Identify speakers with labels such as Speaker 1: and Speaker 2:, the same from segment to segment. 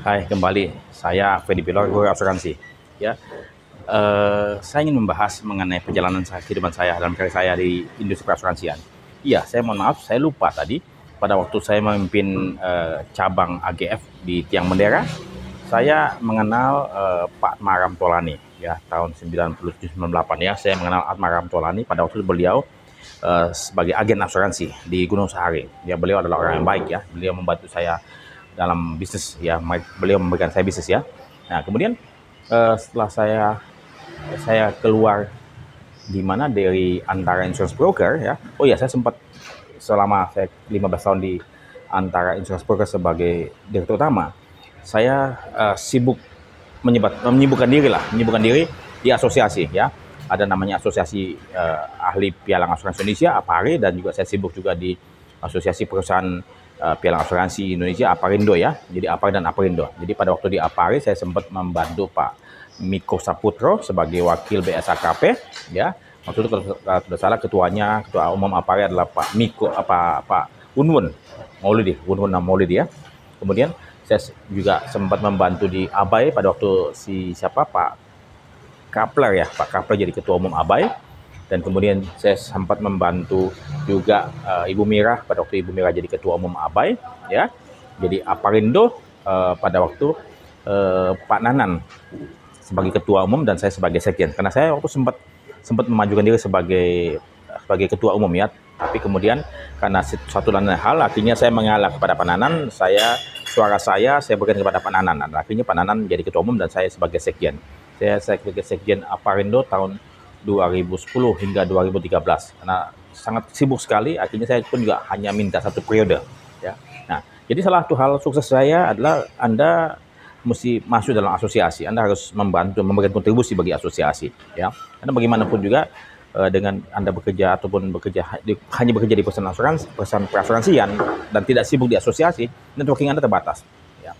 Speaker 1: Hai, kembali. Saya Fedi Pilor, guru asuransi. Ya, saya ingin membahas mengenai perjalanan kehidupan saya dalam karir saya di industri perasuransian. Iya, saya mohon maaf, saya lupa tadi. Pada waktu saya memimpin cabang AGF di Tiang Bendera, saya mengenal Pak Atmaram Tolani. Ya, tahun 97-98 ya, saya mengenal Atmaram Tolani. Pada waktu itu beliau sebagai agen asuransi di Gunung Sahari. Ya, beliau adalah orang yang baik ya. Beliau membantu saya dalam bisnis ya, beliau memberikan saya bisnis ya. Nah, kemudian setelah saya keluar di mana dari Antara Insurance Broker ya. Oh ya, saya sempat selama saya 15 tahun di Antara Insurance Broker sebagai direktur utama. Saya sibuk menyibukkan diri di asosiasi ya. Ada namanya Asosiasi Ahli Pialang Asuransi Indonesia, APARI, dan juga saya sibuk juga di Asosiasi Perusahaan Pialang Asuransi Indonesia, APARINDO ya. Jadi APARI dan APARINDO. Jadi pada waktu di APARI saya sempat membantu Pak Miko Saputro sebagai wakil BSAKP ya. Waktu itu kalau tidak salah ketua umum APARI adalah Pak Miko Pak Unwun Maulidi ya. Kemudian saya juga sempat membantu di ABAI pada waktu Pak Kapler ya, Pak Kapler jadi ketua umum ABAI. Dan kemudian saya sempat membantu juga Ibu Mira pada waktu Ibu Mira jadi ketua umum ABAI ya. Jadi APARINDO pada waktu Pak Nanan sebagai ketua umum dan saya sebagai sekjen. Karena saya waktu sempat memajukan diri sebagai ketua umum ya. Tapi kemudian karena satu dan lain hal akhirnya saya mengalah kepada Pak Nanan, suara saya berikan kepada Pak Nanan. Akhirnya Pak Nanan menjadi ketua umum dan saya sebagai sekjen. Saya sebagai sekjen APARINDO tahun 2010 hingga 2013 karena sangat sibuk sekali. Akhirnya saya pun juga hanya minta satu periode ya. Nah, jadi salah satu hal sukses saya adalah Anda mesti masuk dalam asosiasi. Anda harus memberikan kontribusi bagi asosiasi ya. Karena bagaimanapun juga dengan Anda bekerja hanya bekerja di perusahaan perasuransian dan tidak sibuk di asosiasi, networking Anda terbatas ya.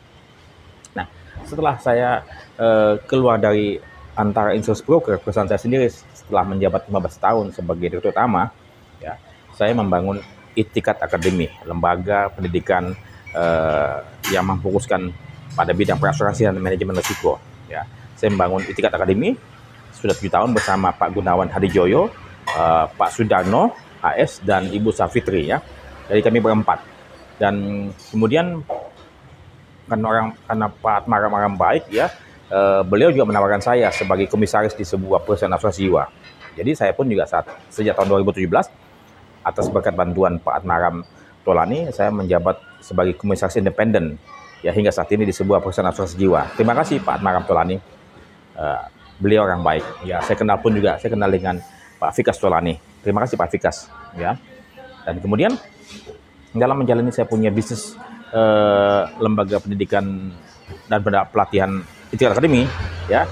Speaker 1: Nah, setelah saya keluar dari Antara Insurance Broker, perusahaan saya sendiri, setelah menjabat 15 tahun sebagai direktur utama, ya, saya membangun Itikat Academy, lembaga pendidikan yang memfokuskan pada bidang perasuransian dan manajemen risiko. Ya, saya membangun Itikat Academy sudah 7 tahun bersama Pak Gunawan Hadijoyo, Pak Sudarno AS, dan Ibu Safitri ya. Jadi kami berempat. Dan kemudian karena Pak Atmaram baik ya. Beliau juga menawarkan saya sebagai komisaris di sebuah perusahaan asuransi jiwa. Jadi saya pun juga sejak tahun 2017 atas berkat bantuan Pak Atmaram Tolani, saya menjabat sebagai komisaris independen ya hingga saat ini di sebuah perusahaan asuransi jiwa. Terima kasih Pak Atmaram Tolani. Beliau orang baik. Ya, saya kenal dengan Pak Fikas Tolani. Terima kasih Pak Fikas ya. Dan kemudian dalam menjalani saya punya bisnis lembaga pendidikan dan pelatihan Itikat Academy ya,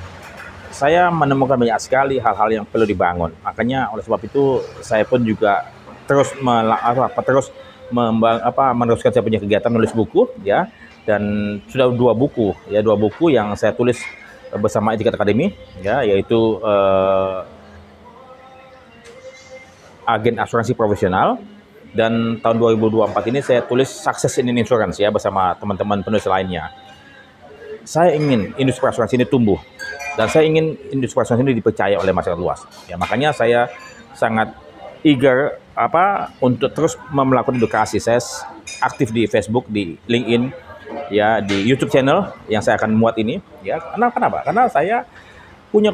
Speaker 1: saya menemukan banyak sekali hal-hal yang perlu dibangun. Makanya oleh sebab itu saya pun juga terus meneruskan saya punya kegiatan menulis buku ya, dan sudah dua buku yang saya tulis bersama Itikat Academy ya, yaitu Agen Asuransi Profesional, dan tahun 2024 ini saya tulis Success in Insurance ya bersama teman-teman penulis lainnya. Saya ingin industri perasuransi ini tumbuh dan saya ingin industri perasuransi ini dipercaya oleh masyarakat luas. Ya, makanya saya sangat eager untuk terus melakukan edukasi. Saya aktif di Facebook, di LinkedIn, ya, di YouTube channel yang saya akan muat ini. Ya, kenapa? Karena saya punya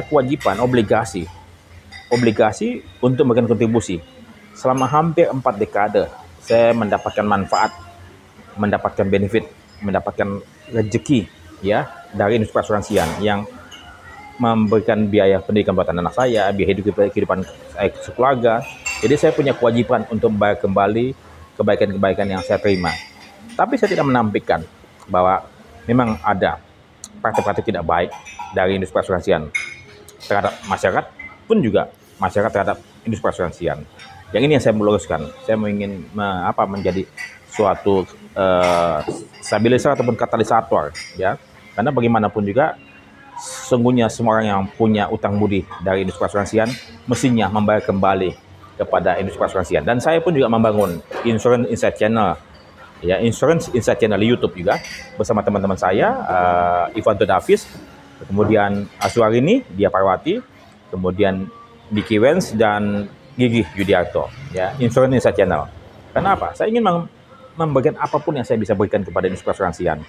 Speaker 1: kewajiban, obligasi untuk memberikan kontribusi. Selama hampir 4 dekade, saya mendapatkan manfaat, mendapatkan benefit, mendapatkan rezeki ya dari industri perasuransian yang memberikan biaya pendidikan buat anak saya, biaya kehidupan saya sekeluarga. Jadi saya punya kewajiban untuk membayar kembali kebaikan-kebaikan yang saya terima. Tapi saya tidak menampilkan bahwa memang ada praktik-praktik tidak baik dari industri perasuransian terhadap masyarakat, pun juga masyarakat terhadap industri perasuransian. Yang ini yang saya meluruskan. Saya ingin menjadi suatu stabilisator ataupun katalisator ya, karena bagaimanapun juga sesungguhnya semua orang yang punya utang budi dari industri perasuransian mestinya membayar kembali kepada industri perasuransian. Dan saya pun juga membangun Insurance Insight Channel ya, Insurance Insight Channel di YouTube juga bersama teman-teman saya, Ivanto Davis, kemudian Aswarini Dia Parwati, kemudian Diki Wens dan Gigi Yudiarto, ya, Insurance Insight Channel. Kenapa? Saya ingin memberikan apapun yang saya bisa berikan kepada industri asuransian,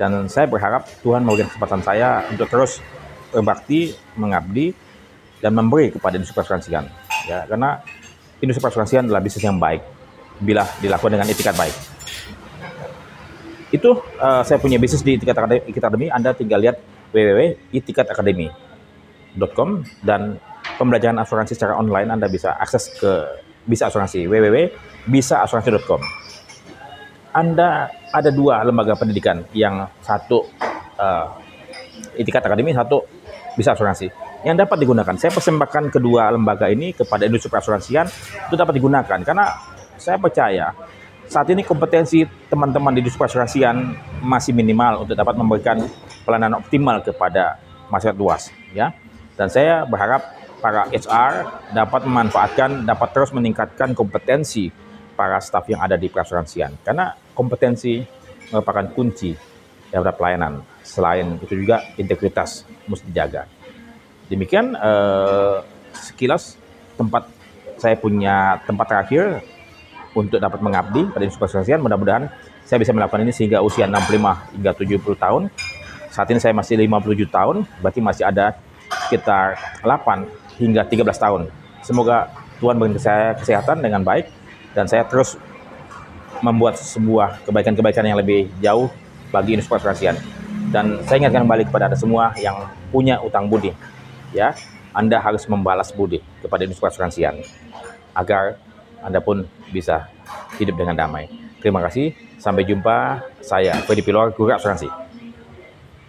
Speaker 1: dan saya berharap Tuhan memberikan kesempatan saya untuk terus berbakti, mengabdi, dan memberi kepada industri asuransian, ya, karena industri asuransian adalah bisnis yang baik bila dilakukan dengan etikat baik. Itu saya punya bisnis di Itikat Academy. Anda tinggal lihat www.itikatacademy.com, dan pembelajaran asuransi secara online Anda bisa akses ke Bisa Asuransi, www.bisaasuransi.com. Anda ada 2 lembaga pendidikan, yang satu Itikat Academy, satu Bisa Asuransi, yang dapat digunakan. Saya persembahkan kedua lembaga ini kepada industri asuransian itu dapat digunakan, karena saya percaya saat ini kompetensi teman-teman di industri asuransian masih minimal untuk dapat memberikan pelayanan optimal kepada masyarakat luas, ya. Dan saya berharap para HR dapat memanfaatkan, dapat terus meningkatkan kompetensi para staf yang ada di perasuransian, karena kompetensi merupakan kunci daripada pelayanan. Selain itu juga integritas mesti dijaga. Demikian sekilas saya punya tempat terakhir untuk dapat mengabdi pada industri perasuransian. Mudah-mudahan saya bisa melakukan ini sehingga usia 65 hingga 70 tahun. Saat ini saya masih 57 tahun, berarti masih ada sekitar 8 hingga 13 tahun. Semoga Tuhan beri saya kesehatan dengan baik, dan saya terus membuat sebuah kebaikan-kebaikan yang lebih jauh bagi industri perasuransian. Dan saya ingatkan kembali kepada Anda semua yang punya utang budi, ya, Anda harus membalas budi kepada industri perasuransian agar Anda pun bisa hidup dengan damai. Terima kasih, sampai jumpa. Saya Freddy Pilor, Guru Asuransi.